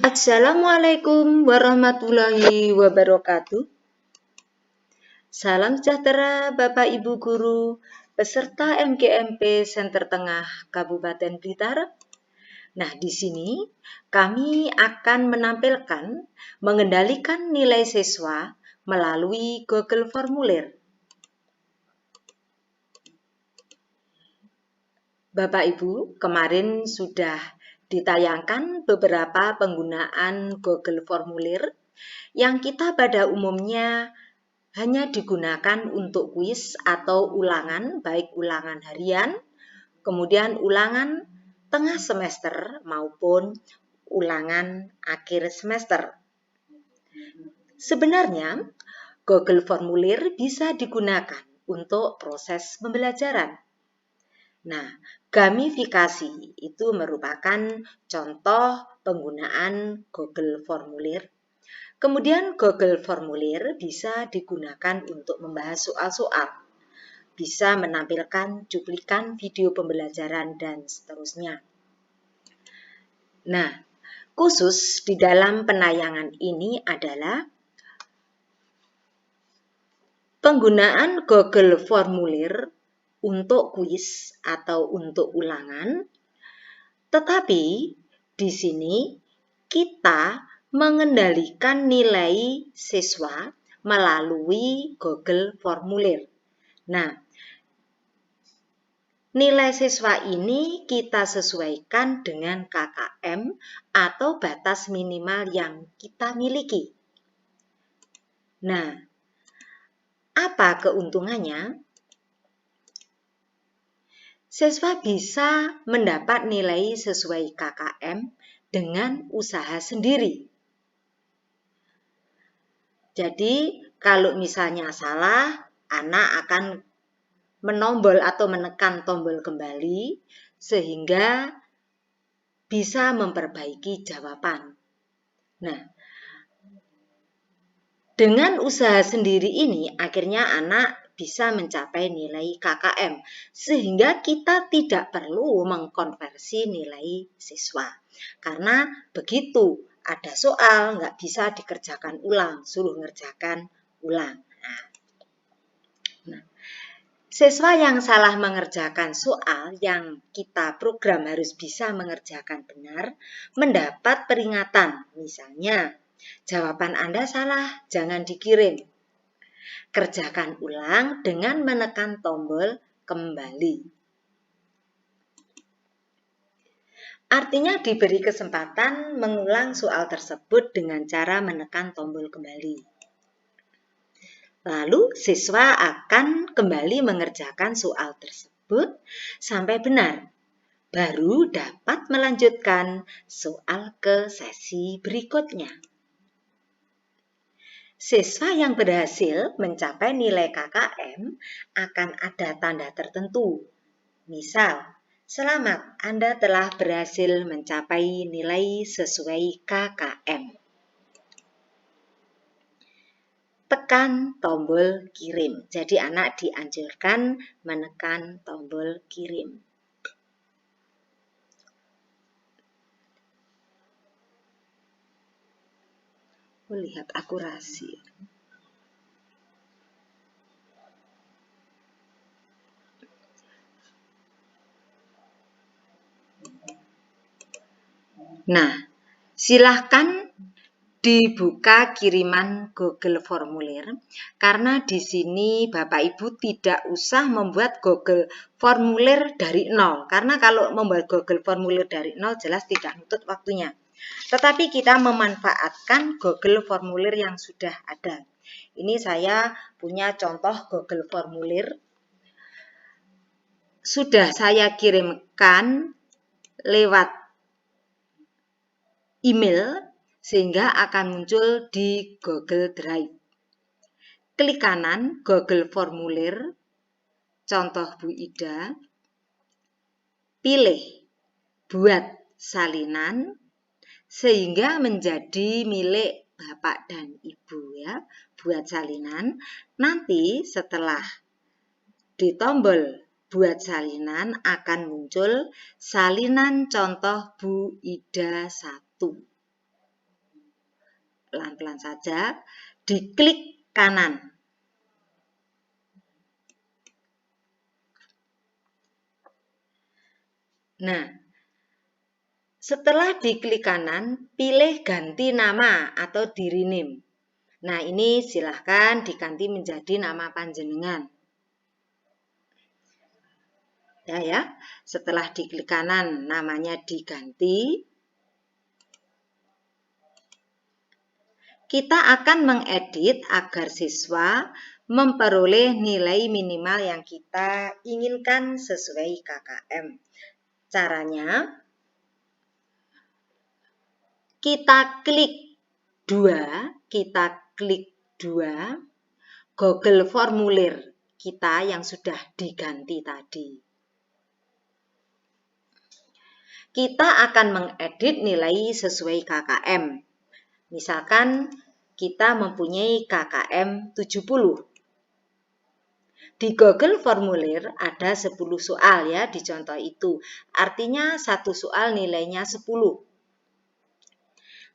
Assalamualaikum warahmatullahi wabarakatuh. Salam sejahtera Bapak Ibu Guru, peserta MGMP Senter Tengah Kabupaten Blitar. Nah, di sini kami akan menampilkan mengendalikan nilai siswa melalui Google Formulir. Bapak Ibu, kemarin sudah ditayangkan beberapa penggunaan Google Formulir yang kita pada umumnya hanya digunakan untuk kuis atau ulangan, baik ulangan harian, kemudian ulangan tengah semester maupun ulangan akhir semester. Sebenarnya, Google Formulir bisa digunakan untuk proses pembelajaran. Nah, gamifikasi itu merupakan contoh penggunaan Google Formulir. Kemudian Google Formulir bisa digunakan untuk membahas soal-soal, bisa menampilkan cuplikan video pembelajaran dan seterusnya. Nah, khusus di dalam penayangan ini adalah penggunaan Google Formulir untuk kuis atau untuk ulangan, tetapi di sini kita mengendalikan nilai siswa melalui Google Formulir. Nah, nilai siswa ini kita sesuaikan dengan KKM atau batas minimal yang kita miliki. Nah, apa keuntungannya? Siswa bisa mendapat nilai sesuai KKM dengan usaha sendiri. Jadi, kalau misalnya salah, anak akan menombol atau menekan tombol kembali sehingga bisa memperbaiki jawaban. Nah, dengan usaha sendiri ini akhirnya anak bisa mencapai nilai KKM, sehingga kita tidak perlu mengkonversi nilai siswa. Karena begitu ada soal, nggak bisa dikerjakan ulang, suruh ngerjakan ulang. Nah, siswa yang salah mengerjakan soal yang kita program harus bisa mengerjakan benar, mendapat peringatan. Misalnya, jawaban Anda salah, jangan dikirim. Kerjakan ulang dengan menekan tombol kembali. Artinya diberi kesempatan mengulang soal tersebut dengan cara menekan tombol kembali. Lalu siswa akan kembali mengerjakan soal tersebut sampai benar. Baru dapat melanjutkan soal ke sesi berikutnya. Siswa yang berhasil mencapai nilai KKM akan ada tanda tertentu. Misal, selamat, Anda telah berhasil mencapai nilai sesuai KKM. Tekan tombol kirim. Jadi anak dianjurkan menekan tombol kirim. Lihat akurasi. Nah, silahkan dibuka kiriman Google Formulir, karena di sini Bapak Ibu tidak usah membuat Google Formulir dari nol, karena kalau membuat Google Formulir dari nol jelas tidak nutut waktunya. Tetapi kita memanfaatkan Google Formulir yang sudah ada. Ini saya punya contoh Google Formulir. Sudah saya kirimkan lewat email sehingga akan muncul di Google Drive. Klik kanan Google Formulir, contoh Bu Ida, pilih buat salinan sehingga menjadi milik Bapak dan Ibu ya, buat salinan. Nanti setelah di tombol buat salinan akan muncul salinan contoh Bu Ida 1. pelan-pelan saja, diklik kanan. Nah, setelah diklik kanan, pilih ganti nama atau di rename. Nah, ini silahkan diganti menjadi nama panjenengan. Ya, setelah diklik kanan, namanya diganti. Kita akan mengedit agar siswa memperoleh nilai minimal yang kita inginkan sesuai KKM. Caranya, kita klik dua Google Formulir kita yang sudah diganti tadi. Kita akan mengedit nilai sesuai KKM. Misalkan kita mempunyai KKM 70. Di Google Formulir ada 10 soal ya di contoh itu. Artinya satu soal nilainya 10.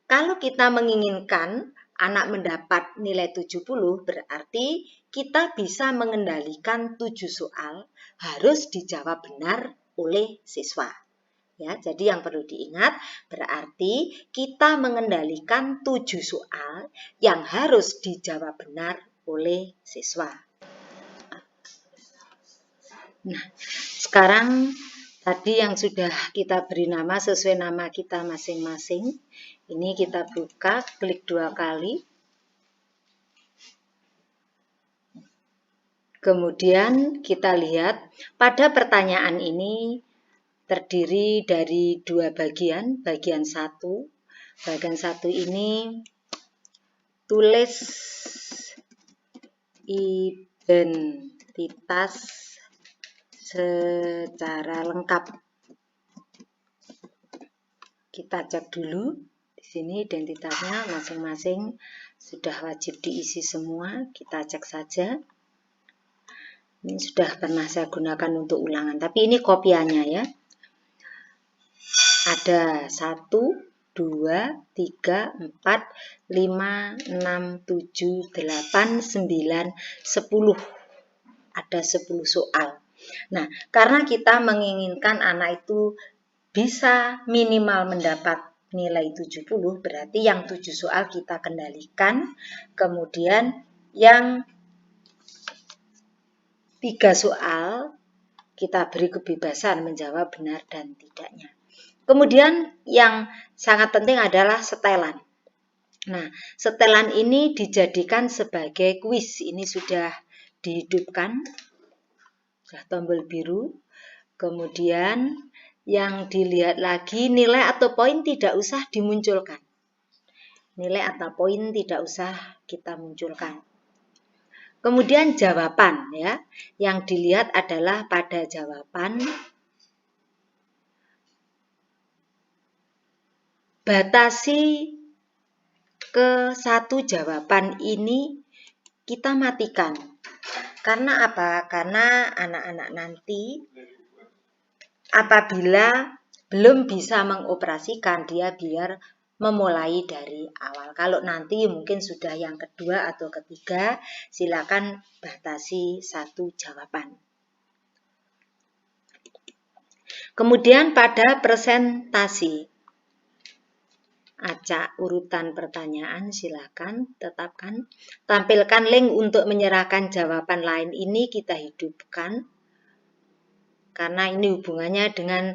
Kalau kita menginginkan anak mendapat nilai 70, berarti kita bisa mengendalikan 7 soal harus dijawab benar oleh siswa. Ya, jadi yang perlu diingat berarti kita mengendalikan 7 soal yang harus dijawab benar oleh siswa. Nah, sekarang tadi yang sudah kita beri nama sesuai nama kita masing-masing. Ini kita buka, klik 2 kali. Kemudian kita lihat pada pertanyaan ini terdiri dari 2 bagian. Bagian 1. Bagian 1 ini tulis identitas secara lengkap. Kita cek dulu. Di sini identitasnya masing-masing sudah wajib diisi semua. Kita cek saja. Ini sudah pernah saya gunakan untuk ulangan. Tapi ini kopiannya ya. Ada 1, 2, 3, 4, 5, 6, 7, 8, 9, 10. Ada 10 soal. Nah, karena kita menginginkan anak itu bisa minimal mendapat nilai 70, berarti yang 7 soal kita kendalikan, kemudian yang 3 soal kita beri kebebasan menjawab benar dan tidaknya. Kemudian yang sangat penting adalah setelan. Nah, setelan ini dijadikan sebagai kuis. Ini sudah dihidupkan. Sudah tombol biru. Kemudian yang dilihat lagi nilai atau poin tidak usah dimunculkan. Nilai atau poin tidak usah kita munculkan. Kemudian jawaban ya. Yang dilihat adalah pada jawaban batasi ke 1 jawaban ini kita matikan. Karena apa? Karena anak-anak nanti apabila belum bisa mengoperasikan dia biar memulai dari awal. Kalau nanti mungkin sudah yang kedua atau ketiga, silakan batasi 1 jawaban. Kemudian pada presentasi, acak urutan pertanyaan silakan tetapkan. Tampilkan link untuk menyerahkan jawaban lain ini kita hidupkan. Karena ini hubungannya dengan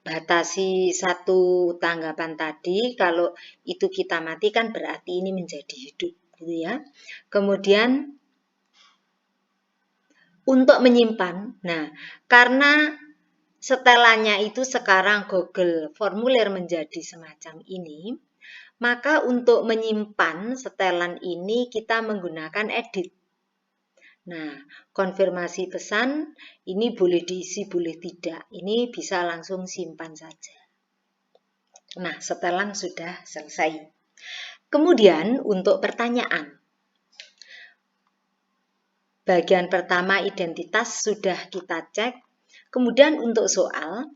batasi 1 tanggapan tadi. Kalau itu kita matikan berarti ini menjadi hidup gitu ya. Kemudian untuk menyimpan. Nah, karena setelannya itu sekarang Google Formulir menjadi semacam ini, maka untuk menyimpan setelan ini kita menggunakan edit. Nah, konfirmasi pesan ini boleh diisi, boleh tidak. Ini bisa langsung simpan saja. Nah, setelan sudah selesai. Kemudian untuk pertanyaan. Bagian pertama identitas sudah kita cek. Kemudian untuk soal,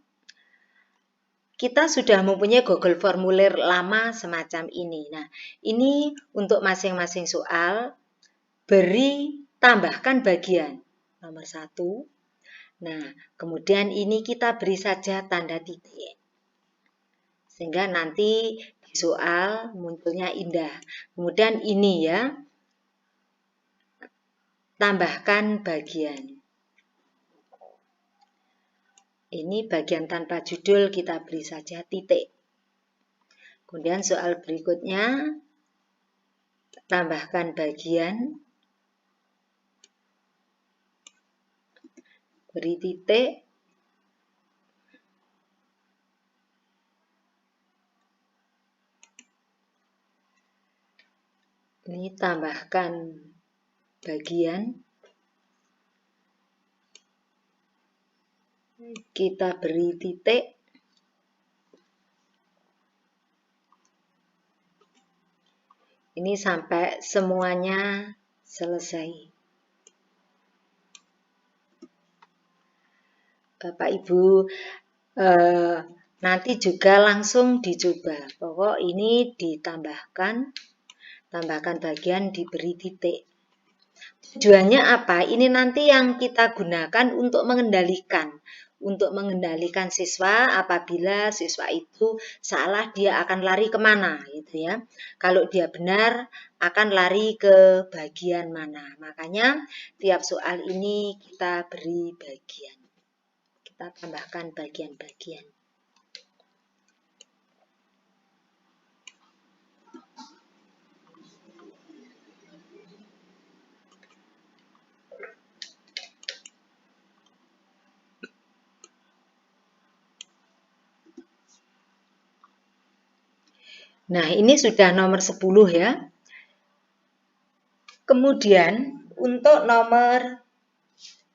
kita sudah mempunyai Google Formulir lama semacam ini. Nah, ini untuk masing-masing soal, beri tambahkan bagian. Nomor 1. Nah, kemudian ini kita beri saja tanda titik. Sehingga nanti di soal munculnya indah. Kemudian ini ya, tambahkan bagian. Ini bagian tanpa judul, kita beri saja titik. Kemudian soal berikutnya, tambahkan bagian, beri titik. Ini tambahkan bagian. Kita beri titik. Ini sampai semuanya selesai. Bapak Ibu nanti juga langsung dicoba. Pokok ini ditambahkan, tambahkan bagian, diberi titik. Tujuannya apa? Ini nanti yang kita gunakan untuk mengendalikan siswa. Apabila siswa itu salah, dia akan lari kemana, gitu ya. Kalau dia benar, akan lari ke bagian mana. Makanya tiap soal ini kita beri bagian. Kita tambahkan bagian-bagian. Nah, ini sudah nomor 10 ya. Kemudian untuk nomor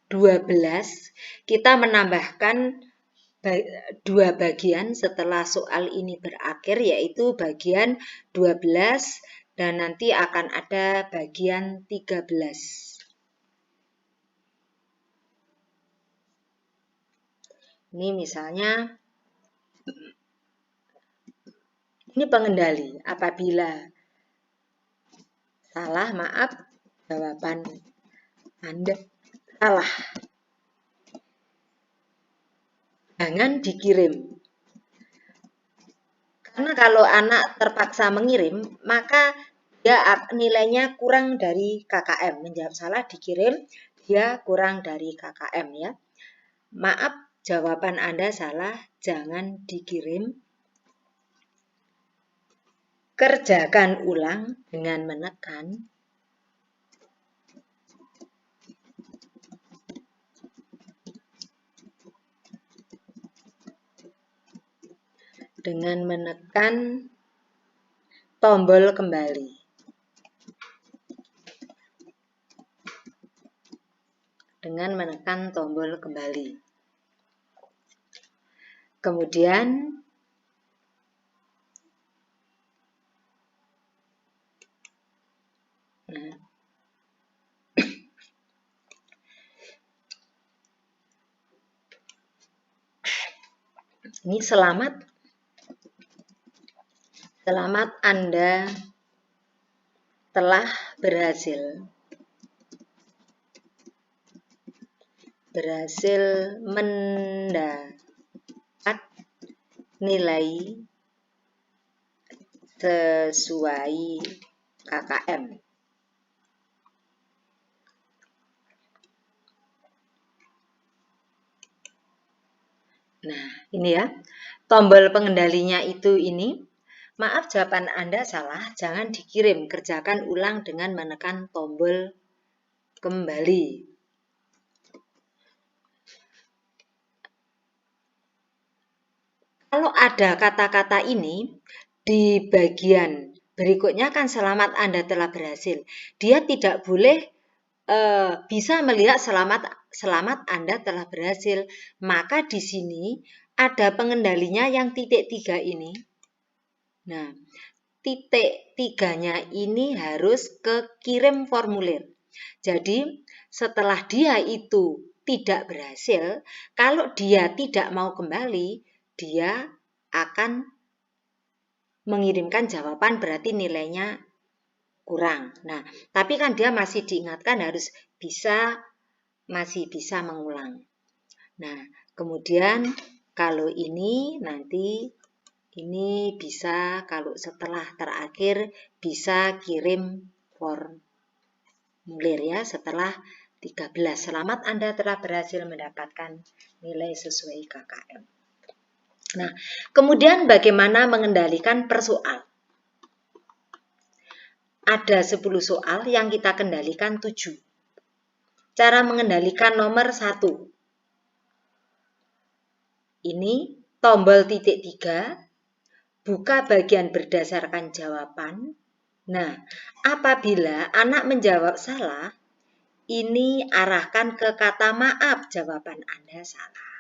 12 kita menambahkan 2 bagian setelah soal ini berakhir, yaitu bagian 12 dan nanti akan ada bagian 13. Ini misalnya ini pengendali. Apabila salah, maaf, jawaban Anda salah. Jangan dikirim. Karena kalau anak terpaksa mengirim, maka dia nilainya kurang dari KKM. Menjawab salah dikirim, dia kurang dari KKM ya. Maaf, jawaban Anda salah, jangan dikirim. Kerjakan ulang dengan menekan tombol kembali. Dengan menekan tombol kembali. Kemudian ini selamat Anda telah berhasil mendapat nilai sesuai KKM. Nah, ini ya, tombol pengendalinya itu ini. Maaf, jawaban Anda salah, jangan dikirim. Kerjakan ulang dengan menekan tombol kembali. Kalau ada kata-kata ini, di bagian berikutnya kan selamat Anda telah berhasil. Dia tidak boleh bisa melihat selamat Anda telah berhasil. Maka di sini ada pengendalinya yang titik 3 ini. Nah, titik 3-nya ini harus ke kirim formulir. Jadi, setelah dia itu tidak berhasil, kalau dia tidak mau kembali, dia akan mengirimkan jawaban berarti nilainya kurang. Nah, tapi kan dia masih diingatkan harus masih bisa mengulang. Nah, kemudian kalau ini nanti ini bisa kalau setelah terakhir bisa kirim formulir ya setelah 13. Selamat Anda telah berhasil mendapatkan nilai sesuai KKM. Nah, kemudian bagaimana mengendalikan persoal? Ada 10 soal yang kita kendalikan 7. Cara mengendalikan nomor 1. Ini tombol titik 3, buka bagian berdasarkan jawaban. Nah, apabila anak menjawab salah, ini arahkan ke kata maaf jawaban Anda salah.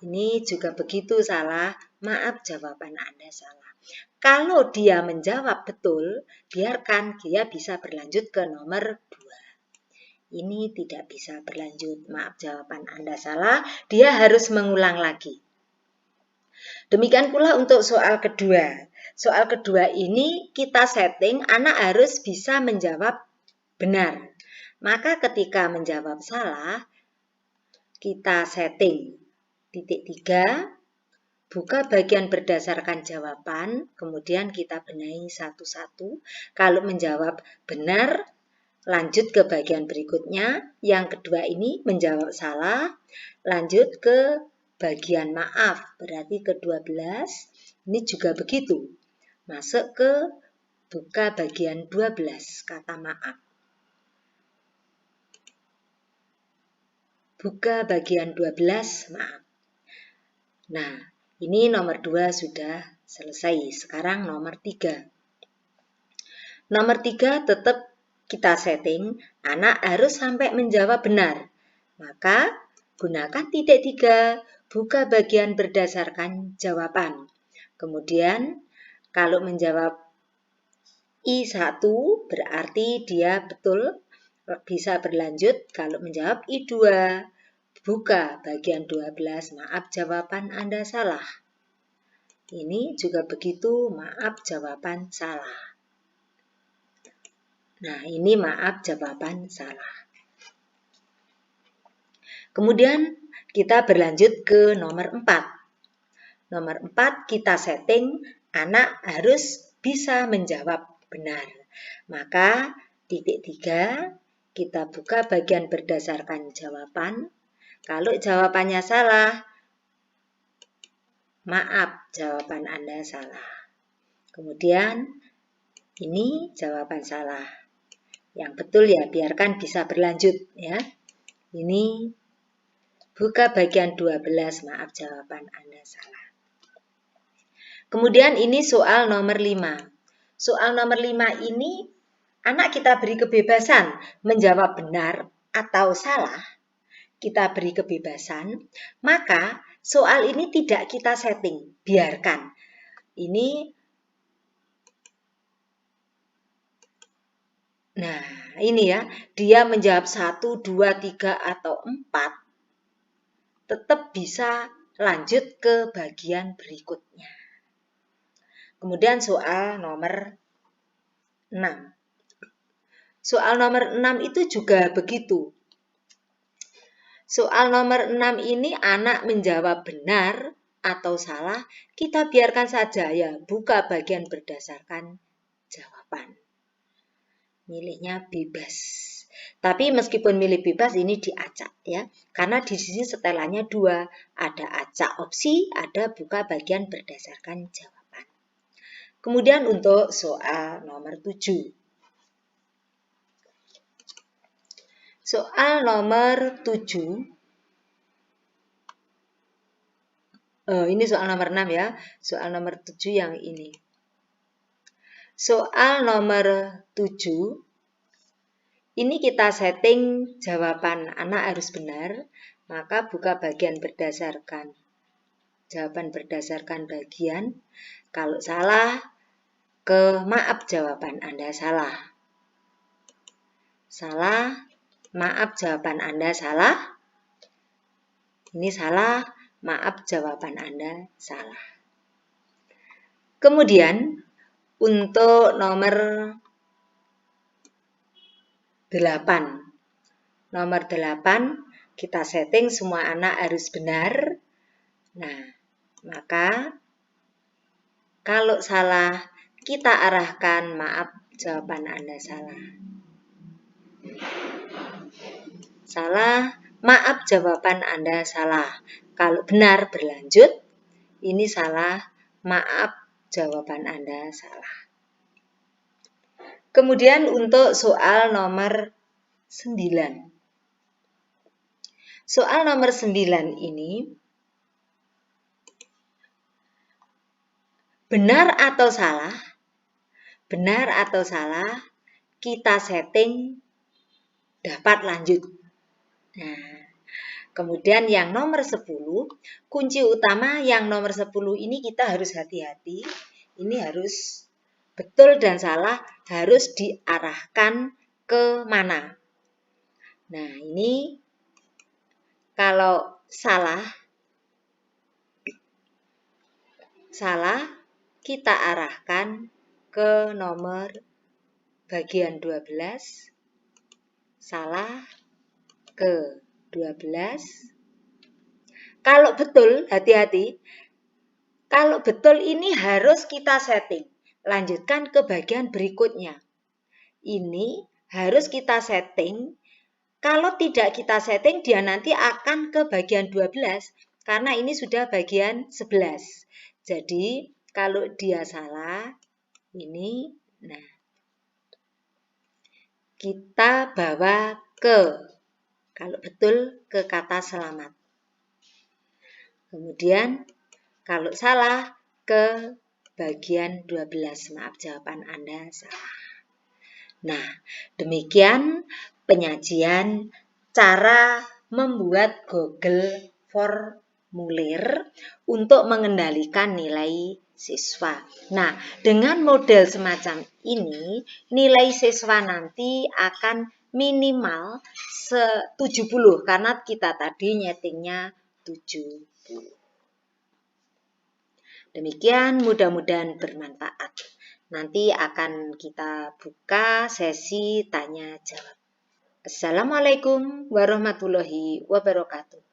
Ini juga begitu salah, maaf jawaban Anda salah. Kalau dia menjawab betul, biarkan dia bisa berlanjut ke nomor 2. Ini tidak bisa berlanjut, maaf jawaban Anda salah, dia harus mengulang lagi. Demikian pula untuk soal kedua. Soal kedua ini kita setting anak harus bisa menjawab benar. Maka ketika menjawab salah, kita setting titik 3, buka bagian berdasarkan jawaban, kemudian kita benahi satu-satu. Kalau menjawab benar, lanjut ke bagian berikutnya. Yang kedua ini menjawab salah, lanjut ke bagian maaf, berarti ke-12. Ini juga begitu. Masuk ke buka bagian 12, kata maaf. Buka bagian 12, maaf. Nah, ini nomor 2 sudah selesai. Sekarang nomor 3. Nomor 3 tetap kita setting, anak harus sampai menjawab benar. Maka gunakan titik 3, buka bagian berdasarkan jawaban. Kemudian kalau menjawab I1 berarti dia betul bisa berlanjut. Kalau menjawab I2, buka bagian 12, maaf jawaban Anda salah. Ini juga begitu, maaf jawaban salah. Nah, ini maaf jawaban salah. Kemudian kita berlanjut ke nomor 4. Nomor 4 kita setting anak harus bisa menjawab benar. Maka titik 3 kita buka bagian berdasarkan jawaban. Kalau jawabannya salah, maaf jawaban Anda salah. Kemudian ini jawaban salah. Yang betul ya biarkan bisa berlanjut ya. Ini buka bagian 12, maaf jawaban Anda salah. Kemudian ini soal nomor 5. Soal nomor 5 ini anak kita beri kebebasan menjawab benar atau salah. Kita beri kebebasan, maka soal ini tidak kita setting, biarkan. Nah, ini ya, dia menjawab 1, 2, 3, atau 4, tetap bisa lanjut ke bagian berikutnya. Kemudian soal nomor 6. Soal nomor 6 itu juga begitu. Soal nomor 6 ini anak menjawab benar atau salah, kita biarkan saja ya, buka bagian berdasarkan jawaban. Milihnya bebas. Tapi meskipun milih bebas ini diacak ya, karena di sini setelannya 2, ada acak opsi, ada buka bagian berdasarkan jawaban. Kemudian untuk soal nomor 7. Soal nomor 7. Ini soal nomor 6 ya. Soal nomor 7 yang ini. Soal nomor 7. Ini kita setting jawaban anak harus benar. Maka buka bagian berdasarkan jawaban berdasarkan bagian. Kalau salah, ke maaf jawaban Anda salah. Salah, maaf jawaban Anda salah. Ini salah, maaf jawaban Anda salah. Kemudian untuk nomor 8. Nomor 8 kita setting semua anak harus benar. Nah, maka kalau salah kita arahkan maaf jawaban Anda salah. Salah, maaf jawaban Anda salah. Kalau benar berlanjut, ini salah, maaf jawaban Anda salah. Kemudian untuk soal nomor 9. Soal nomor 9 ini, benar atau salah, kita setting dapat lanjut. Nah, kemudian yang nomor 10, kunci utama yang nomor 10 ini kita harus hati-hati. Ini harus betul dan salah harus diarahkan ke mana. Nah, ini kalau salah kita arahkan ke nomor bagian 12, salah ke 12. Kalau betul, hati-hati. Kalau betul ini harus kita setting. Lanjutkan ke bagian berikutnya. Ini harus kita setting. Kalau tidak kita setting, dia nanti akan ke bagian 12. Karena ini sudah bagian 11. Jadi, kalau dia salah, ini, nah, kita bawa kalau betul, ke kata selamat. Kemudian, kalau salah, ke bagian 12. Maaf, jawaban Anda salah. Nah, demikian penyajian cara membuat Google Formulir untuk mengendalikan nilai siswa. Nah, dengan model semacam ini, nilai siswa nanti akan minimal 70 karena kita tadi nyetingnya 70. Demikian, mudah-mudahan bermanfaat. Nanti akan kita buka sesi tanya jawab. Assalamualaikum warahmatullahi wabarakatuh.